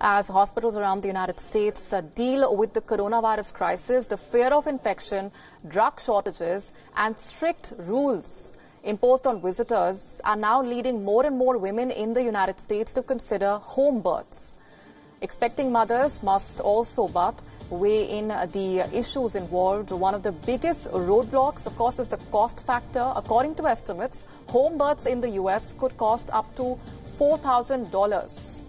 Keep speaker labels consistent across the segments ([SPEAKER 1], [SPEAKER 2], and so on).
[SPEAKER 1] As hospitals around the United States deal with the coronavirus crisis, the fear of infection, drug shortages and strict rules imposed on visitors are now leading more and more women in the United States to consider home births. Expecting mothers must also but weigh in the issues involved. One of the biggest roadblocks, of course, is the cost factor. According to estimates, home births in the U.S. could cost up to $4,000.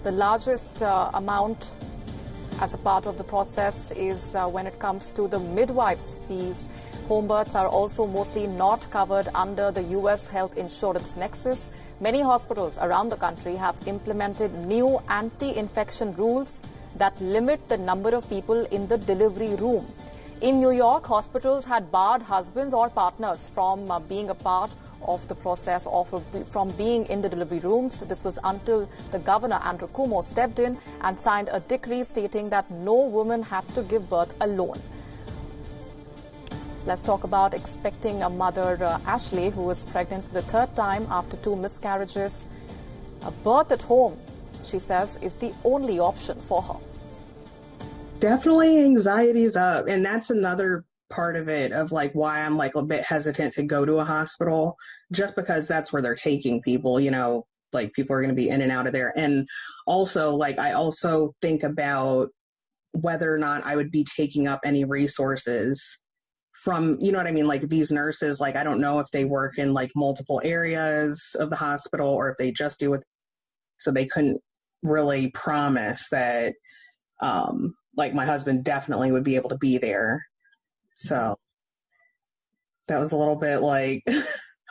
[SPEAKER 1] The largest amount as a part of the process is when it comes to the midwives' fees. Home births are also mostly not covered under the U.S. health insurance nexus. Many hospitals around the country have implemented new anti-infection rules that limit the number of people in the delivery room. In New York, hospitals had barred husbands or partners from being a part of the process or from being in the delivery rooms. This was until the governor, Andrew Cuomo, stepped in and signed a decree stating that no woman had to give birth alone. Let's talk about expecting a mother, Ashley, who is pregnant for the third time after 2 miscarriages. A birth at home, she says, is the only option for her.
[SPEAKER 2] Definitely anxiety's up. And that's another part of it, of like why I'm like a bit hesitant to go to a hospital, just because that's where they're taking people, you know, like people are going to be in and out of there. And also, like, I also think about whether or not I would be taking up any resources from, you know what I mean? Like these nurses, like, I don't know if they work in like multiple areas of the hospital or if they just do it. So they couldn't really promise that, like my husband definitely would be able to be there. So that was a little bit like, I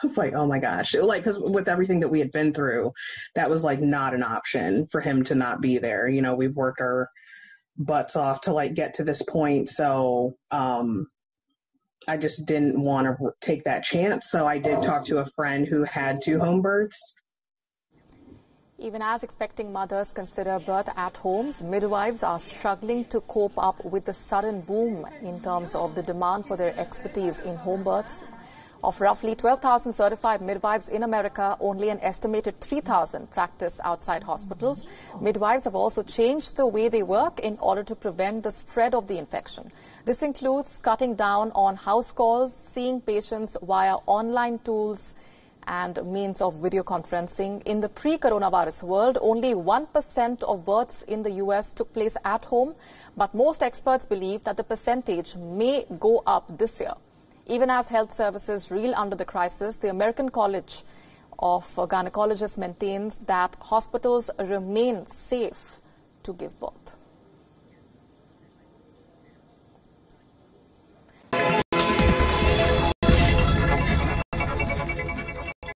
[SPEAKER 2] was like, oh my gosh, like, because with everything that we had been through, that was like not an option for him to not be there. You know, we've worked our butts off to like get to this point. So I just didn't want to take that chance. So I did talk to a friend who had 2 home births.
[SPEAKER 1] Even as expecting mothers consider birth at homes, midwives are struggling to cope up with the sudden boom in terms of the demand for their expertise in home births. Of roughly 12,000 certified midwives in America, only an estimated 3,000 practice outside hospitals. Midwives have also changed the way they work in order to prevent the spread of the infection. This includes cutting down on house calls, seeing patients via online tools, and means of video conferencing. In the pre-coronavirus world, only 1% of births in the U.S. took place at home, but most experts believe that the percentage may go up this year. Even as health services reel under the crisis, the American College of Gynecologists maintains that hospitals remain safe to give birth.